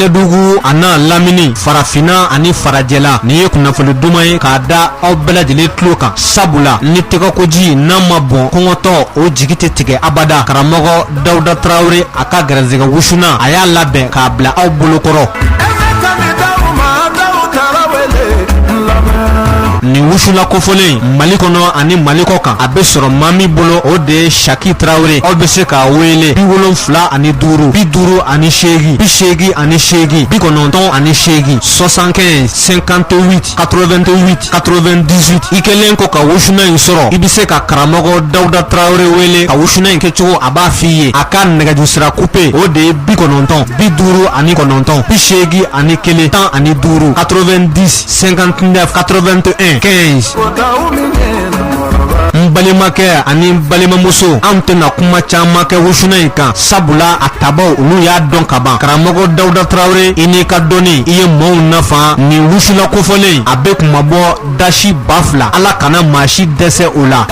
Weledugu ana lamini farafina ani farajɛla ni ye kunnafoni duman ye k'a da aw bɛɛ lajɛlen tulo kan sabula ni tɛgɛkoji n'a ma bɔn kɔngɔtɔ o jigi tɛ tigɛ abada. Karamɔgɔ Dawuda Tarawele a ka gɛrɛsɛgɛ wusuna a y'a labɛn k'a bila aw bolokɔrɔ. Ni wusula kofɔlen Mali kɔnɔ ani Mali kɔ kan a bɛ sɔrɔ maa min bolo o de ye Saki Tarawele. Aw bɛ se k'a wele 75 ani 5 50 ani 8 80 ani 8 98 ani 8 75 58 88 98. I kɛlen ko ka wusuna in sɔrɔ i bɛ se ka karamɔgɔ Dawuda Tarawele wele ka wusuna in kɛcogo a b'a f'i ye. A ka nɛgɛjurusira coupe o de ye 90 50 ani 9 80 ani 1 10 ani 5 90 59 81 15. N balimakɛ ani balimamuso an tɛna kuma caman kɛ wusuna in kan sabula a tabaw olu y'a dɔn ka ban. Karamɔgɔ Dawuda Tarawele i n'i ka dɔnni i ye maaw nafa. Ni wusula kofɔlen a bɛ kuma bɔ dasi 2000 Ala kana maa si dɛsɛ o la.